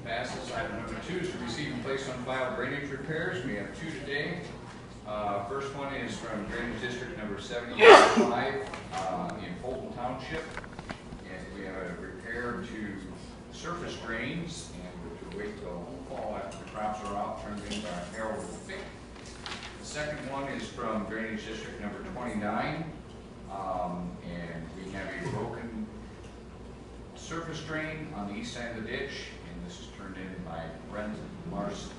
Passes. Item number 2 is to receive and place on file drainage repairs. We have 2 today. First one is from Drainage District number 75 in Fulton Township. And we have a repair to surface drains, and we'll wait till fall after the crops are out, turned in by Harold Fick. The second one is from Drainage District number 29. And we have a broken surface drain on the east side of the ditch, and this is turned in by Brent Larson.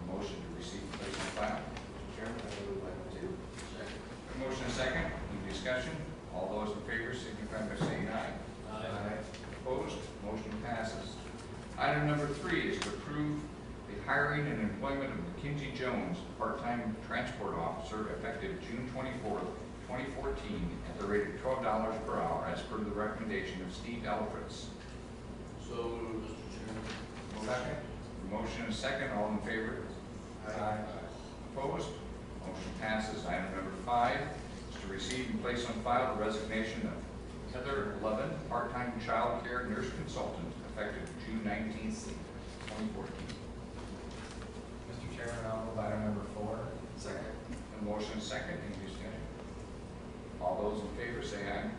A motion to receive and place on file. Chairman, I would like to. Second. A motion and second. Any discussion? All those in favor signify by saying aye. Aye. Opposed? Motion passes. Item number 3 is to approve the hiring and employment of McKinsey Jones, part-time transport officer, effective June 24th, 2014, at the rate of $12 per hour, as per the recommendation of Steve Alfreds. So moved, Mr. Chairman. Second. Motion and second. All in favor? Aye. Opposed? Motion passes. Item number 5 is to receive and place on file the resignation of Heather Levin, part-time child care nurse consultant, effective June 19th, 2014. Mr. Chairman, I'll move item number 4. Second. A motion and second. Any discussion? All those in favor say aye.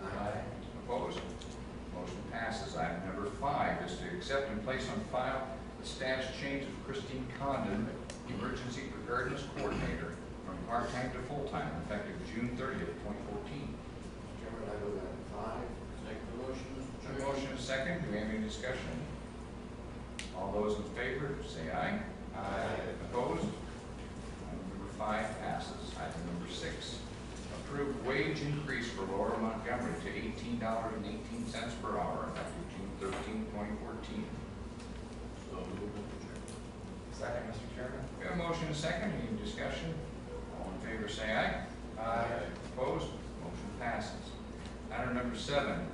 Aye. Opposed? Motion passes. Item number 5 is to accept and place on file the status change of Christine Condon, Emergency Preparedness Coordinator, from part-time to full-time, effective June 30th, 2014. Chairman, I move item 5. Second the motion, Mr. A Chairman. motion and second. Do we have any discussion? All those in favor say aye. Aye. Opposed? Item number 5 passes. Item number 6. Approved wage increase for Laura Montgomery to $18.18 per hour, effective June 13, 2014. So moved, Mr. Chairman. Second, Mr. Chairman. We have a motion and second. Any discussion? All in favor say aye. Opposed? Motion passes. Item number 7.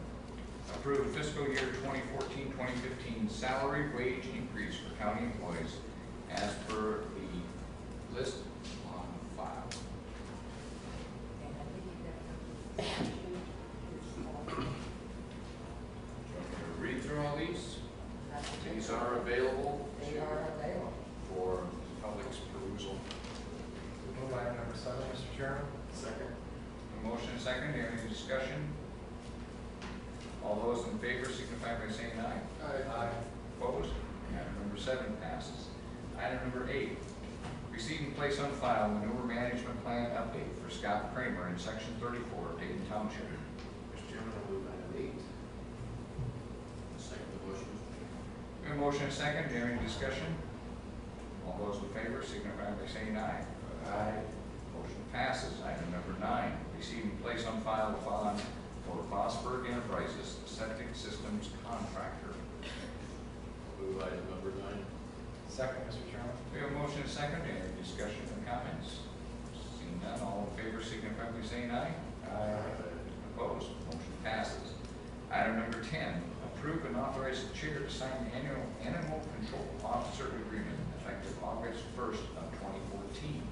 Approve fiscal year 2014-2015 salary wage increase for county employees as per the list on file. Read through all these. These are available for public's perusal. Move item number 7, Mr. Chairman. Second. A motion and second. Any discussion? All those in favor signify by saying aye. Opposed? Item number 7 passes. Item number 8. Receive and place on file manure management plan update for Scott Kramer in section 34 of Dayton Township. Mr. Chairman, I move item 8. Second the motion, Mr. Chairman. We have a motion and second. Do you have any discussion? All those in favor signify by saying aye. Motion passes. Item number 9. Receive and place on file the bond for Bossberg Enterprises, septic systems contractor. Move item number 9. Second, Mr. Chairman. We have a motion and second. Any discussion or comments? Seeing none, all in favor signify by saying aye. Opposed? Motion passes. Item number 10. Approve and authorize the chair to sign annual animal control officer agreement effective August 1st of 2014.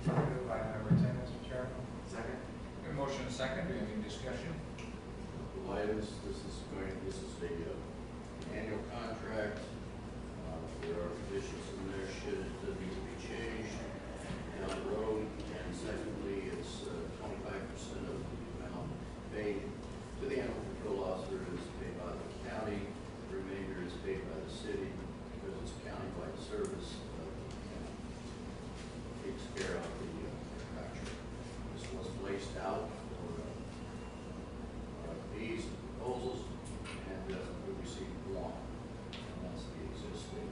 Move item number 10, Mr. Chairman. Second. We have a motion and second. Do you have any discussion? Items, this is a annual contract. There are conditions in there should it need to be changed down the road. And secondly, it's 25% of the amount paid to the animal control officer is paid by the county. The remainder is paid by the city because it's a county-wide service. Takes care of the manufacturer. This was placed out for these proposals, and we received 1, and that's the existing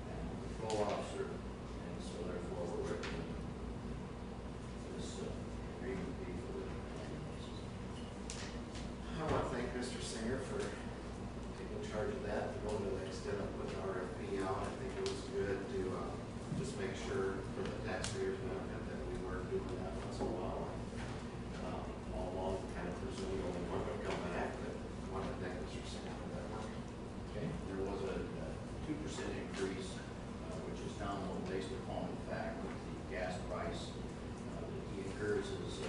animal control officer, and so therefore we're recommending this agreement be for the animals. I want to thank Mr. Singer for taking charge of that, going to the extent of putting RFP out. I think it was good to just make sure for the taxpayers' benefit that we were doing that once in a while. All along, kind of presumed only one would come back, but I want to thank Mr. Singer for that work. Okay. There was a 2% increase, which is nominal based upon the fact that the gas price that he incurs is a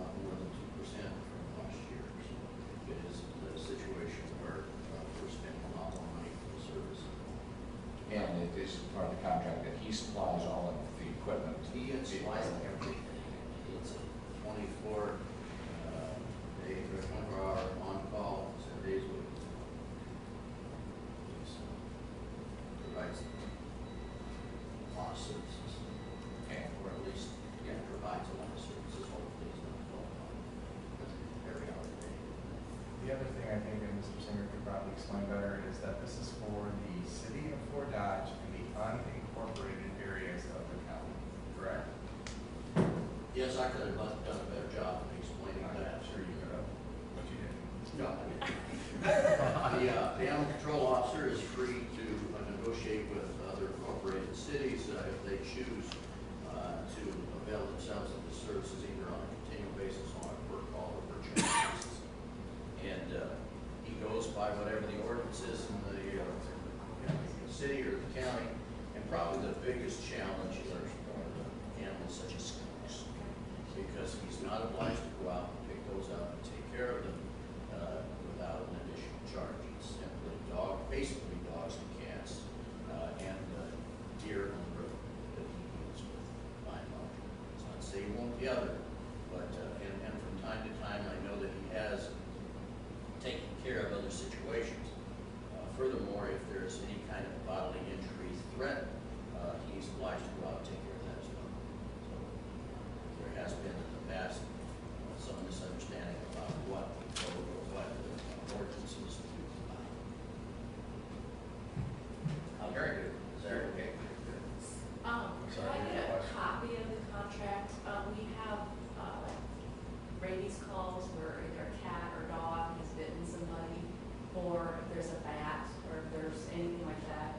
lot more than 2% from last year. So it is a situation where we're spending a lot more money for the service. Mr. Singer could probably explain better, is that this is for the city of Fort Dodge and the unincorporated areas of the county, correct? Yes, I could have done a better job of explaining I'm that. not sure you could have, but you didn't. No. The animal control officer is free to negotiate with other incorporated cities if they choose to avail themselves of the services either on a continual basis, on a per call, or per check basis. And he goes by whatever the ordinance is in the city or the county. And probably the biggest challenge are animals such as skunks, because he's not obliged to go out and pick those up and take care of them without an additional charge. It's simply basically dogs and cats, and deer on the road that he deals with by and large. It's not to say he won't the other, but, and from time to time, I know that he has taken care of other situations. Furthermore, if there's any kind of bodily injury threat, he's obliged to go out and take care of that as well. So there has been in the past some misunderstanding about what the ordinances do. Very good. Is that okay? Could I get a copy of the contract? We have, like rabies calls where either a cat or dog has bitten somebody, or if there's a bat, or if there's anything like that.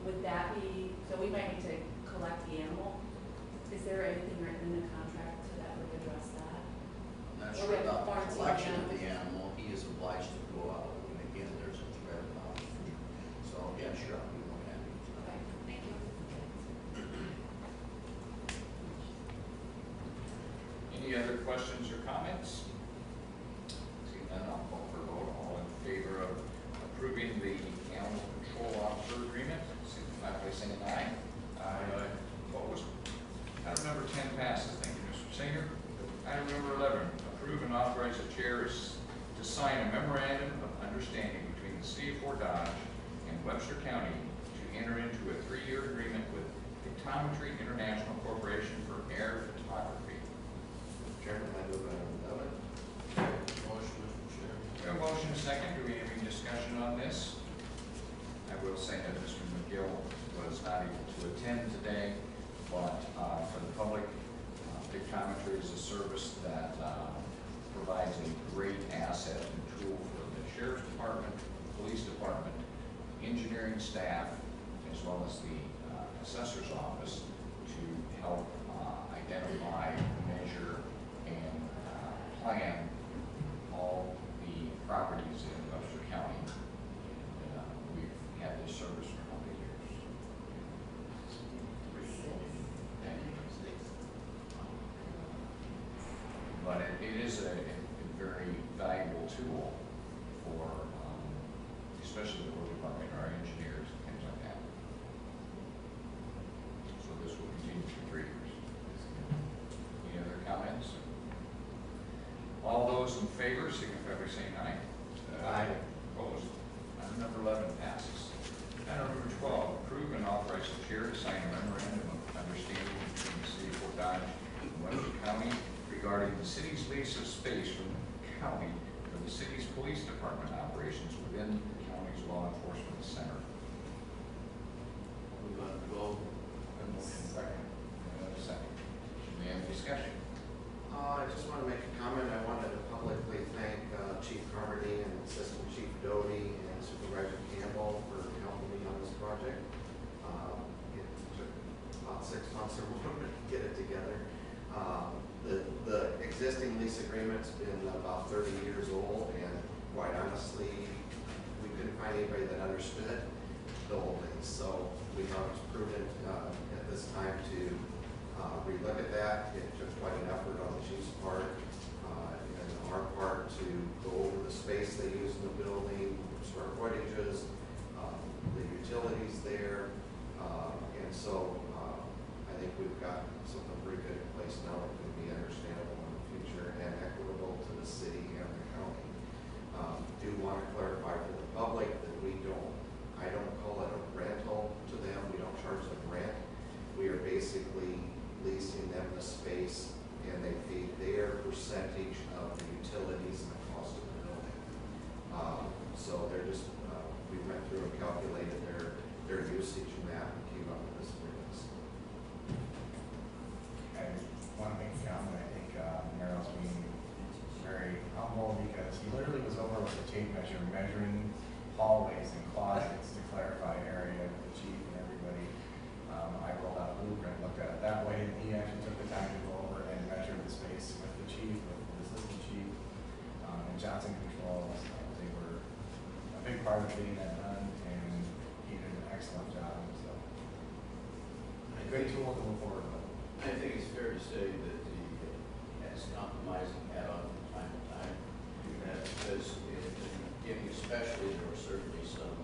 Would that be, so we might need to collect the animal? Is there anything written in the contract that would address that? I'm not Or sure we have about the quarantine collection of animals. the animal. He is obliged to go out when again there's a threat about it. So, yeah, sure, I'll be more happy. Okay, thank you. Any other questions or comments? Seeing none, I'll call for a vote. All in favor of approving the animal control officer agreement, signify by saying aye. Aye. Opposed? Item number 10 passes. Thank you, Mr. Singer. Item number 11, approve and authorize the chair to sign a memorandum of understanding between the city of Fort Dodge and Webster County to enter into a 3-year agreement with Pictometry International Corporation for air photography. Mr. Chairman, I move item 11. Motion, Mr. Chair. We have a motion and a second. Do we have any discussion on this? I will say that Mr. McGill was not able to attend today, but for the public, Pictometry is a service that provides a great asset and tool for the sheriff's department, police department, engineering staff, as well as the assessor's office to help identify, measure, and plan all the properties in Webster County. And, we've had this service for how many years? But it is a very valuable tool for, especially the road department, our engineers, and things like that. So this will continue for 3 years. Any other comments? All those in favor, signify by saying aye. Aye. Opposed? Item number 11 passes. Item number 12, approve and authorize the chair to sign a memorandum of understanding between the city of Fort Dodge and Webster County regarding the city's lease of space from the county for the city's police department operations within the county's law enforcement center. Move on to vote. Motion second. Second. May I have discussion? I just want to make a comment. I wanted to publicly thank Chief Carmody and Assistant Chief Doty and Supervisor Campbell for helping me on this project. It took about 6 months or more to get it together. The existing lease agreement's been about 30 years old, and quite honestly, we couldn't find anybody that understood the whole thing. So we thought it was prudent at this time to relook at that. It took quite an effort on the chief's part and our part to go over the space they use in the building, square footages, the utilities there, and so I think we've got something pretty good in place now that can be understandable in the future and equitable to the city and the county. Do want to clarify for the public that I don't call it a rental to them. We don't charge them rent. We are basically leasing them the space, and they pay their percentage of the utilities and the cost of the building. so they're just, we went through and calculated their usage and that, and came up with this figure. And one thing, Calvin, I think Merrill's being very humble because he literally was over with the tape measure, measuring hallways and closets to clarify area with the chief and everybody. I rolled out a blueprint, looked at it that way, and he actually took the time to go over and measure the space with the chief, with the assistant chief, and Johnson Controls. They were a big part of getting that done, and he did an excellent job. So, a good tool to move forward with. I think it's fair to say that the, as compromising hat on from time to time, because in the beginning especially, there were certainly some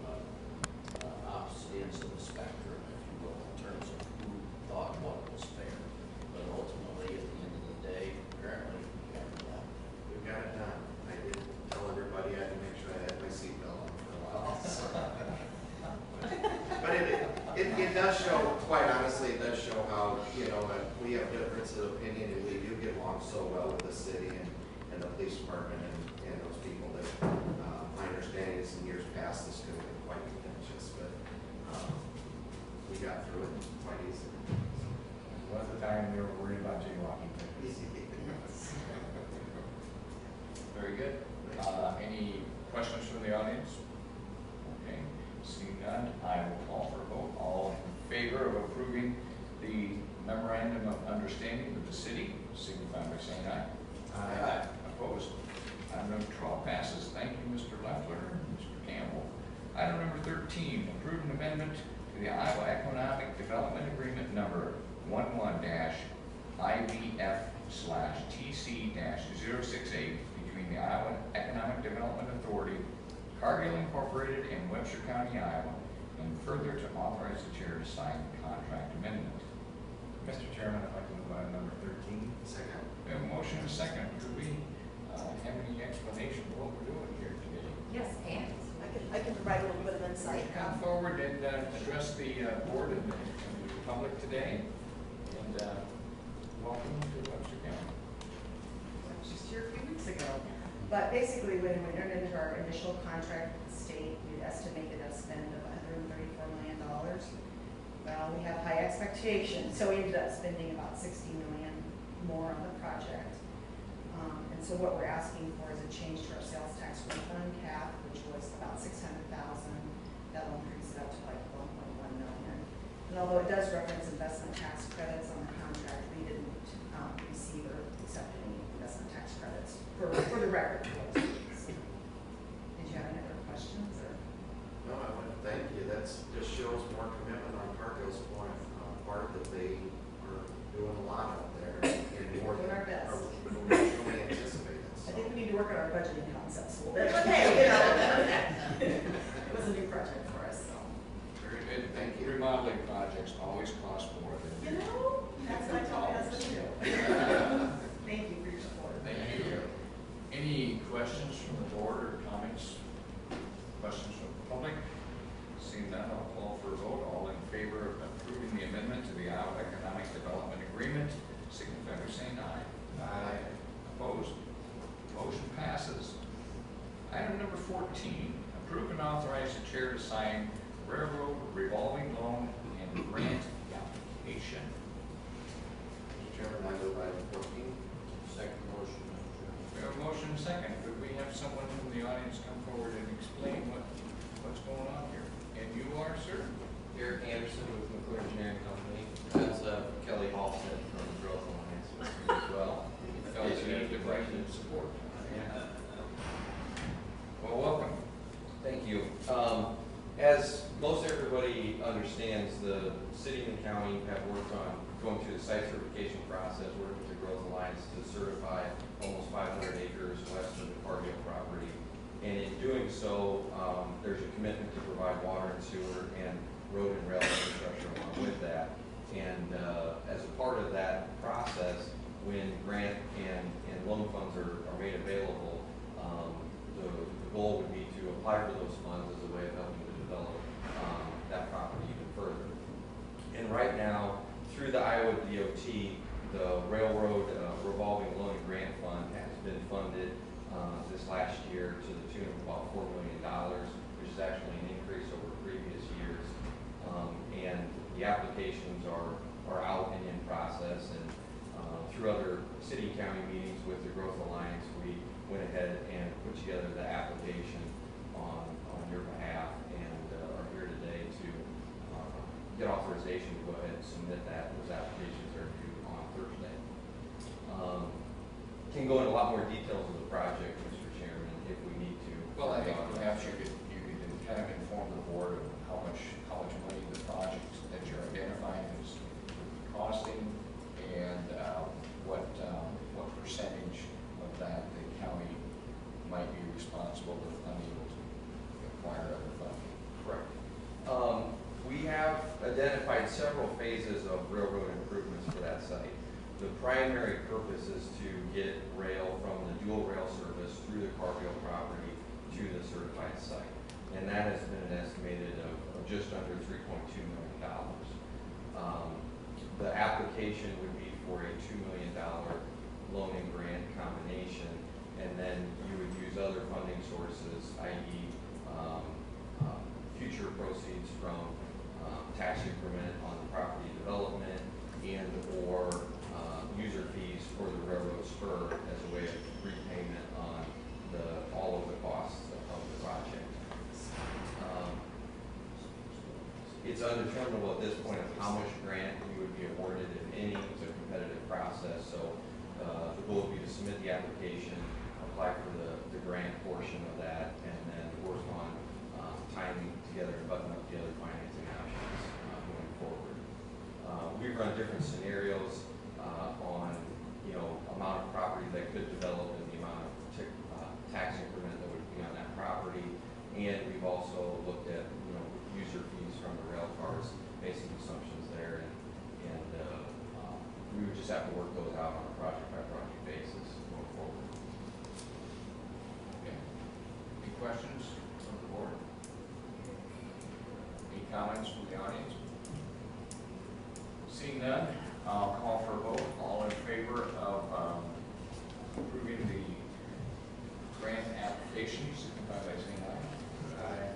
opposite ends of the spectrum, if you will, in terms of who thought what was fair. But ultimately, at the end of the day, apparently, we got it done. We got it done. I did tell everybody I had to make sure I had my seatbelt on for a while. So. But it does show, quite honestly, it does show how, you know, we have difference of opinion and we do get along so well with the city and the police department and those people that, my understanding is in years past, this could have been quite contentious, but we got through it quite easily. There was a time we were worried about jaywalking. Very good. Any questions from the audience? Okay, seeing none, I will call for a vote. All in favor of approving the memorandum of understanding with the city, signify by saying aye. Aye. Opposed? Item number 12 passes. Thank you, Mr. Leffler, Mr. Campbell. Item number 13, approve an amendment to the Iowa Economic Development Agreement number 11-IVF/TC-068 between the Iowa Economic Development Authority, Cargill Incorporated, and Webster County, Iowa, and further to authorize the chair to sign the contract amendment. Mr. Chairman, I'd like to move on to number 13. Second. We have a motion and a second. Do we have any explanation of what we're doing here today? Yes, and I can provide a little bit of insight. Come forward and address the board and the public today. And welcome to Webster County. I was just here a few weeks ago. But basically, when we entered into our initial contract with the state, we estimated a spend of $134 million. Well, we have high expectations, so we ended up spending about $60 million more on the project. And so what we're asking for is a change to our sales tax refund cap, which was about $600,000. That'll increase it up to like $1.1 million. And although it does reference investment tax credits on the contract, we didn't receive or accept any investment tax credits for the record. Did you have any other questions? Or? No, I want to thank you. That's just shows more commitment on Cargill's part that they are doing a lot out there and more Doing than our best. originally anticipated. I think we need to work on our budgeting concepts a little bit, but hey, you know, it was a new project for us, so. Very good. Thank you. Remodeling projects always cost more than. You know, that's what I tell my husband too. Thank you for your support. Thank you. Any questions from the board or comments? Questions from the public? Seeing none, I'll call for a vote. All in favor of approving the amendment to the Iowa Economic Development Agreement, signify by saying aye. Aye. Opposed? Motion passes. Item number 14, approve and authorize the chair to sign railroad revolving loan and grant application. Mr. Chairman, I move item 14. Second motion, Mr. Chairman. We have a motion second. Could we have someone from the audience come forward and explain what's going on here? And you are, sir? Eric Anderson with McClure Engineering Company. That's Kelly Halston from Growth Alliance with me as well. Fellas, you need to bring in support. Well, welcome. Thank you. As most everybody understands, the city and county have worked on going through the site certification process, working with the Growth Alliance to certify almost 500 acres west of the Cargill property. And in doing so, there's a commitment to provide water and sewer and road and rail infrastructure along with that. And as a part of that process, when grant and loan funds are made available, the goal would be to apply for those funds as a way of helping to develop that property even further. And right now, through the Iowa DOT, the Railroad Revolving Loan and Grant Fund has been funded this last year to the tune of about $4 million. authorization to go ahead and submit that. Those applications are due on Thursday. Can go into a lot more details of the project, Mr. Chairman, if we need to. Well, I think perhaps you could kind of inform the board of how much money the project that you're identifying is costing, and what percentage of that the county might be responsible if unable to acquire other funding. Correct. We have identified several phases of railroad improvements for that site. The primary purpose is to get rail from the dual rail service through the Cargill property to the certified site. And that has been an estimated of just under $3.2 million. The application would be for a $2 million loan and grant combination, and then you would use other funding sources, i.e. Future proceeds from tax increment on the property development and or user fees for the railroad spur as a way of repayment on all of the costs of the project. It's undeterminable at this point of how much grant you would be awarded, if any. It's a competitive process, so the goal would be to submit the application, apply for the grant portion of that, and then work on tying together and button up the other financing options going forward. We've run different scenarios on amount of property that could develop and the amount of tax increment that would be on that property, and we've also looked at user fees from the rail cars, based on assumptions there, and we would just have to work those out on a project by project basis going forward. Okay. Any questions from the board? Any comments from the audience? Seeing none, I'll call for a vote. All in favor of approving the grant application, signify by saying aye. Aye.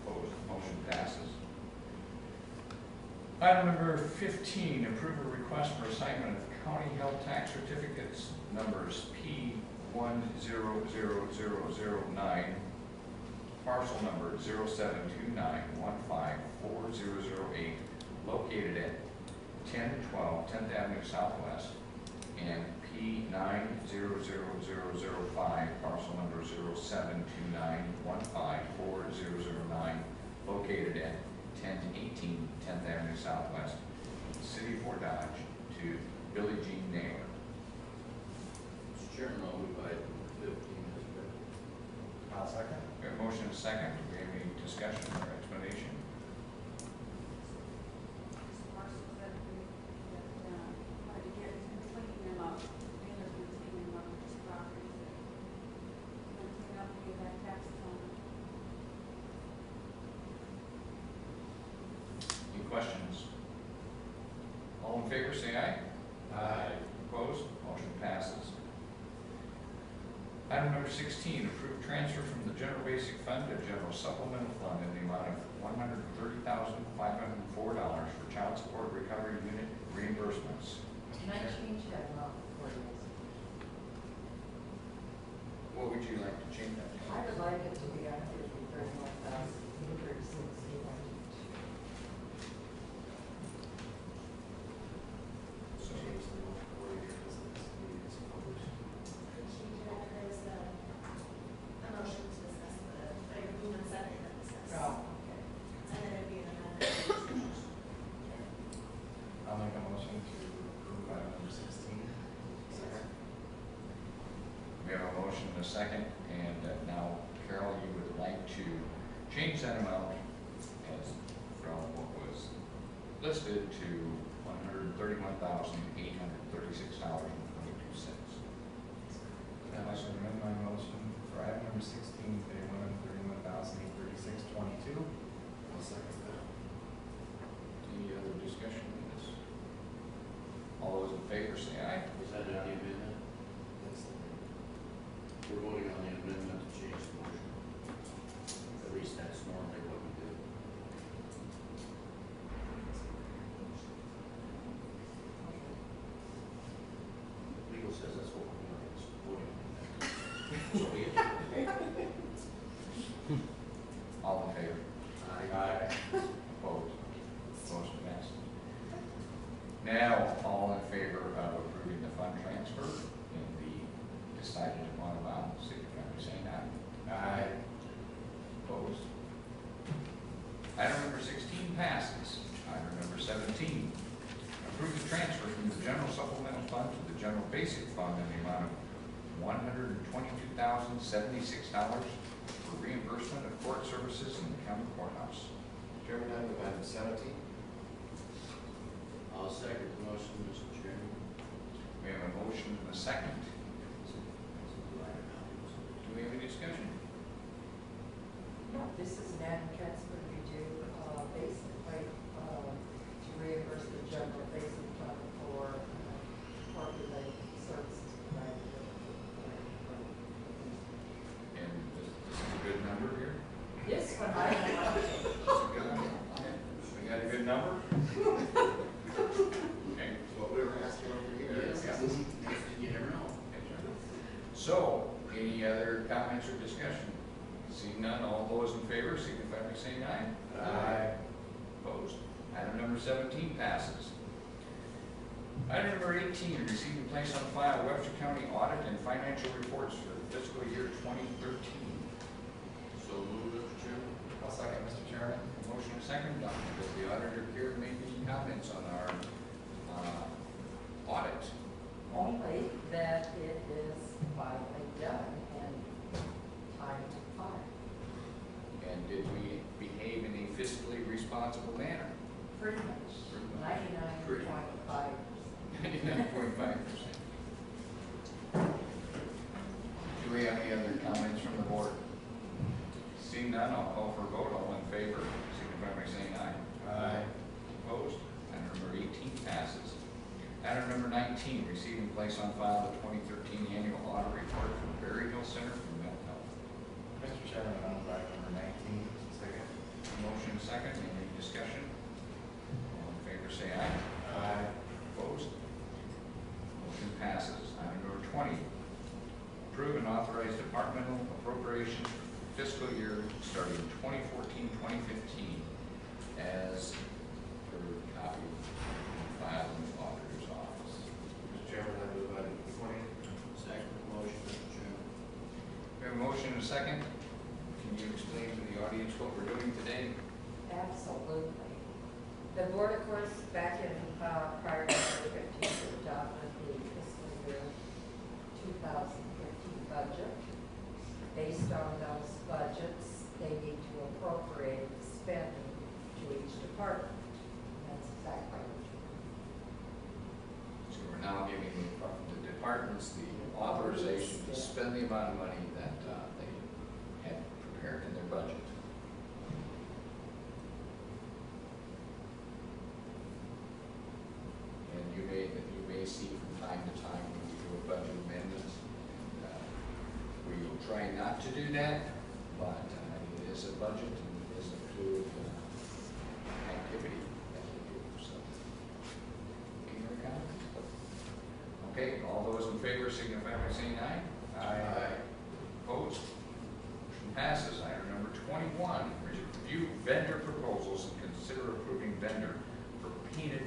Opposed, motion passes. Item number 15, approve a request for assignment of county health tax certificates numbers P100009, parcel number 0729154008, located at 1012 10th Avenue Southwest, and P900005, parcel number 0729154009, located at 1018 10th Avenue Southwest, City of Fort Dodge, to Billy Jean Naylor. Mr. Chairman, I'll move item 15 as written. I'll second. We have a motion and a second. Do we have any discussion or explanation? Any questions? All in favor, say aye. Aye. Opposed? Motion passes. Item number 16, approve transfer from the general basic fund to general supplemental fund in the amount of $130,504 for child support recovery unit reimbursements. Can I change that amount for you? What would you like to change that to? I would like it to be $131,836. So, Change the most wording because it's needed to publish. There's a motion to discuss the move and second and discuss. Oh, okay. And then it'd be an amendment. I'll make a motion to approve item number 16. Second. we have a motion and a second, and now, Carol, you would like to change that amount as from what was listed to $131,836.22. I'd like to amend my motion for item number 16, pay $131,836.22. I'll second that. Any other discussion on this? All those in favor say aye. Was that in the amendment? That's the thing. We're voting on the amendment to change the motion. At least that's normally what we do. Legal says that's what we're doing, is voting on that. So we get to- All in favor? Aye. Opposed? Motion passes. Now, all in favor of approving the fund transfer in the decided upon amount, signify by saying aye. Aye. Opposed? Item number 16 passes. Item number 17, approve the transfer from the general supplemental fund to the general basic fund in the amount of $122,076 for reimbursement of court services in the county courthouse. Chairman, I move item 17. I'll second the motion, Mr. Chairman. We have a motion and a second. Do we have any discussion? No, this is an ad transfer we do, basically, to reimburse the general basic fund for, court-related services provided. And this is a good number here? This one, I don't know. This is a good number? Okay. We got a good number? Okay. That's what we were asking over here. Yes, you never know. So, any other comments or discussion? Seeing none, all those in favor signify by saying aye. Aye. Opposed? Item number 17 passes. Item number 18, receive and place on file Webster County audit and financial reports for fiscal year 2013. So move, Mr. Chairman. I'll second, Mr. Chairman. Motion and second, does the auditor here make any comments on our audit? Only that it is finally done and time to file. And did we behave in a fiscally responsible manner? Pretty much, 99.5%. 99.5%. Do we have any other comments from the board? Seeing none, I'll call for a vote. All in favor, signify by saying aye. Aye. Opposed? Item number 18 passes. Item number 19, receive and place on file the 2013 annual audit report from Berry Hill Center for Mental Health. Mr. Chairman, I'll move item number 19. Second. Motion second, any discussion? All in favor say aye. Aye. Opposed? Motion passes. Item number 20, approve and authorize departmental appropriations for fiscal year starting 2014-2015 as per copy filed in the auditor's office. Mr. Chairman, I move item 20. Second the motion, Mr. Chairman. We have a motion and a second. Can you explain to the audience what we're doing today? Absolutely. The board, of course, back in prior to 2015, adopted the fiscal year 2015 budget. Based on those budgets, they need to appropriate the spending to each department. That's exactly what you're doing. So we're now giving the departments the authorization to spend the amount of money that they had prepared in their budget. And you may see from time to time when we do a budget amendment, we will try not to do that, but it is a budget and it is a fluid activity that we do. So, any other comments? Okay, all those in favor signify by saying aye. Aye. Opposed? Motion passes. Item number 21, review vendor proposals and consider approving vendor for painted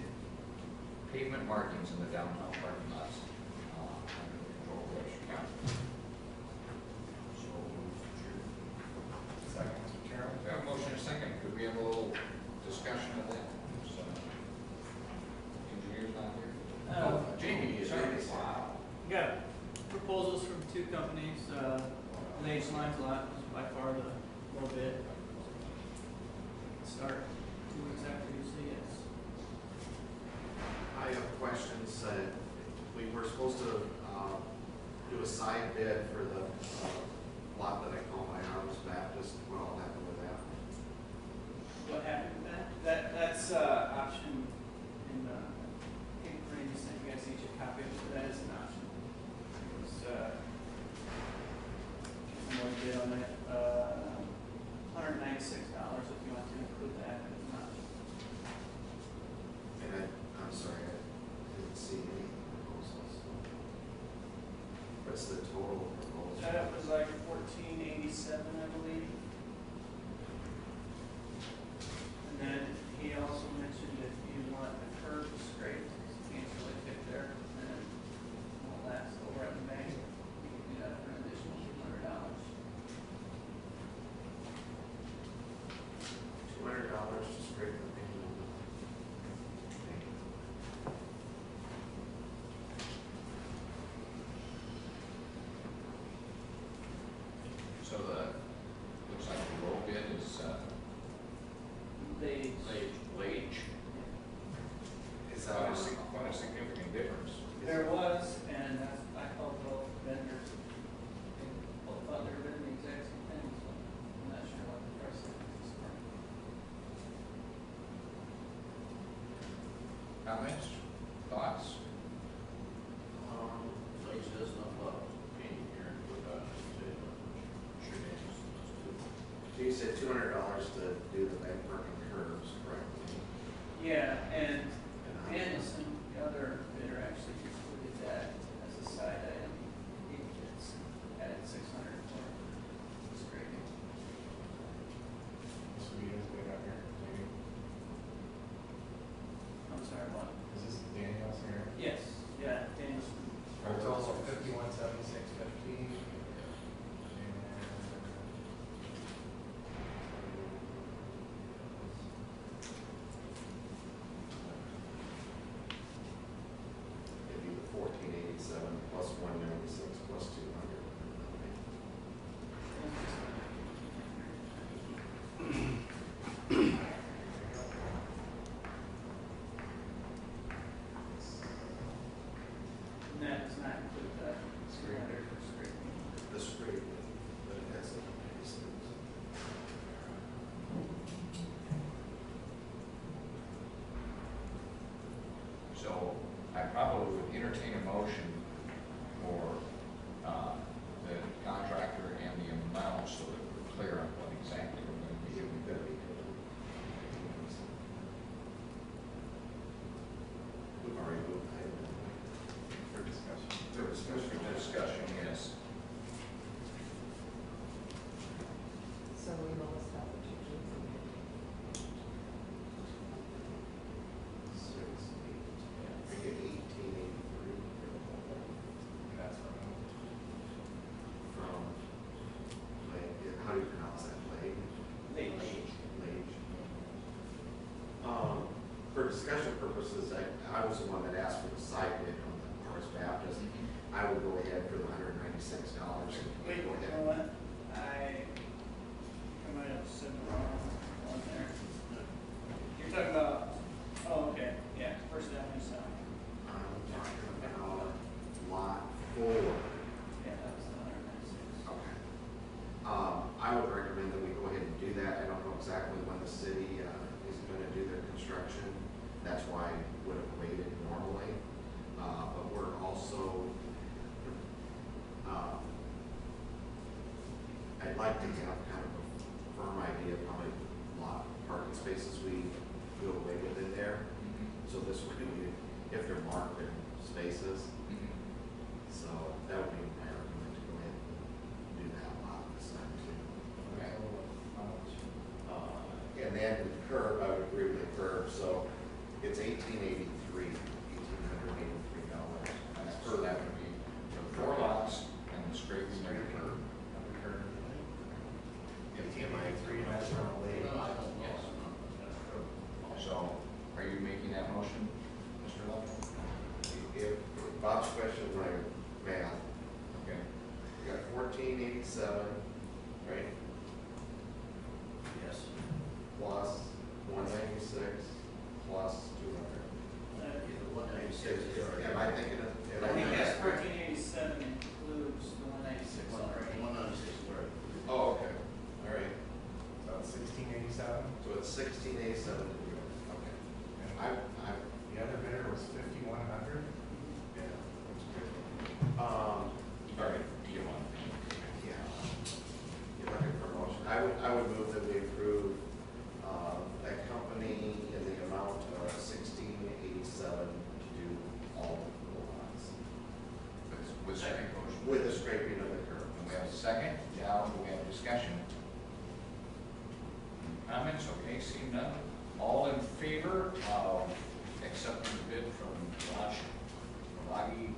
pavement markings in the downtown parking lots under the control of Webster County. So move, Mr. Chairman. Second, Mr. Chairman. We have a motion and a second. Could we have a little discussion of that? So, engineer's not here. Jamie, sorry. Wow. We got proposals from two companies. Lage Lines Lot is by far the low bid. Start 2 weeks after you see it. I have questions. We were supposed to do a side bid for the lot that I call my Arms Baptist. What all happened with that? What happened with that? That's great for painting. So looks like the low bid is, They, Lage. Is Quite a significant difference. there was, and I called both vendors. They both thought they were doing the exact same thing, so I'm not sure what the price is for. Comments, thoughts? Like it says, not a lot of painting here, but, sure is. So you said $200 to do the bank parking curves correctly. Yeah, and And how- Anderson, the other bidder, actually included that as a side item. It's added 600 for scraping. This will be his bid up here, maybe. I'm sorry, what? Is this Daniel's here? Yes, yeah, Anderson. It's also 517650. It'd be the 1487 plus 196 plus 200. And that does not include the 300 for scraping. The scrape, but it has the 96. So I probably would entertain a motion for the contractor and the amount so that we're clear on what exactly we're going to be Yeah, doing. we better be good. We've already moved item. For discussion. For discussion. For discussion, yes. So we will stop the two things again. 6, 8, I get 1883 And that's from from, like, how do you pronounce that, Lage? Lage. Lage. For discussion purposes, I was the one that asked for the side bid on the Horace Baptist. I would go ahead for the $196. Wait, Go you ahead. know what? I might have said the wrong one there. You're talking about, oh, okay, yeah, First Avenue South. I'm talking about lot 4. Yeah, that was the 196. Okay. I would recommend that we go ahead and do that. I don't know exactly when the city is going to do their construction. That's why I would have waited normally. But we're also, I'd like to have kind of a firm idea of how many lot parking spaces we do away with in there. So this would be, if they're marked in spaces. So that would be my argument to go ahead and do that lot this time too. Okay. And then the curb, I would agree with the curb, so it's $1,883. So that would be for 4 lots and the scraping of the curb. TMI3, that's from Lage. Yes. So are you making that motion, Mr. Love? If Bob's question is my math, Okay. you got 1487, right? Yes. Plus 196, plus 200. Either 196 or. Am I thinking of? I think that 1487 includes the 196 already. 196 already. Oh, okay, all right. So it's 1687. So it's 1687 to do it. Okay. And the other bidder was 5100. Yeah. All right, do you want? Yeah. You're looking for a motion. I would move that we approve that company in the amount of 1687 to do all the lots. With second motion. With the scraping of the curb. And we have a second. Now, do we have a discussion? Comments? Okay, seeing none. All in favor of accepting the bid from Lagi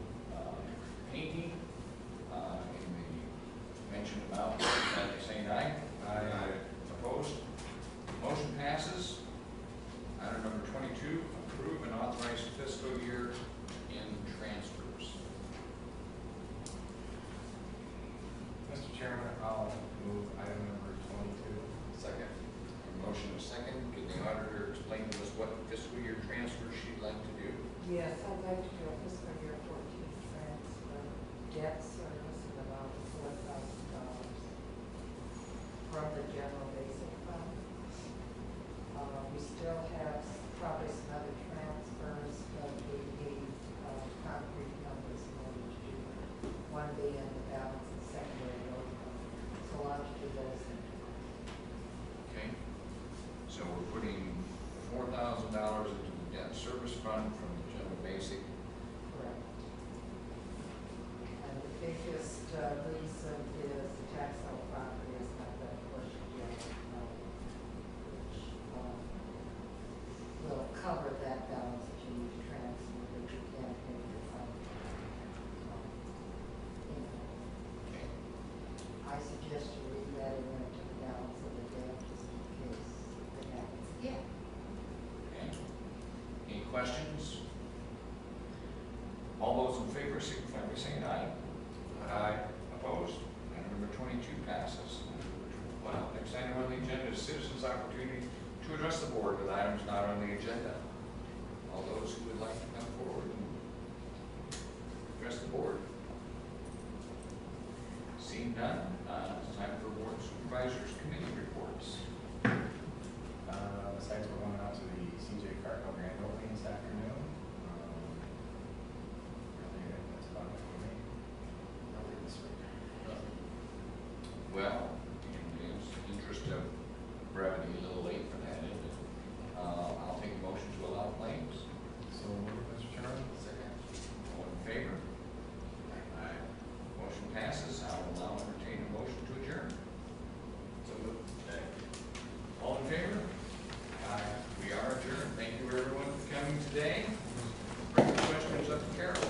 Painting in the mentioned amount, saying aye? Aye. Opposed? Motion passes. general basic fund. We still have probably some other transfers, but we need, concrete numbers in order to do that. One being the balance of secondary road fund. So I'll have to do those. Okay, so we're putting $4,000 into the debt service fund from the general basic. Correct. And the biggest reason is the tax sale property is not that portion yet, which will cover that balance that you need to transfer, but you can't pay the fund. I suggest you leave that in there to the balance of the debt, just in case it happens again. Okay. Any questions? All those in favor signify by saying aye. Aye. Opposed? Item number 22 passes. Well, next item on the agenda is citizens' opportunity to address the board with items not on the agenda. All those who would like to come forward and address the board. Seeing none, it's time for board supervisors committee reports. Besides, we're going out to the CJ Cargill grand opening this afternoon. Really, that's about it for me. Nothing this week. Well, in the interest of brevity, a little late for that, isn't it? I'll take a motion to allow claims. So, Mr. Chairman? Second. All in favor? Aye. Motion passes. I will now entertain a motion to adjourn. So moved. All in favor? Aye. We are adjourned. Thank you everyone for coming today. Bring your questions up to Carol.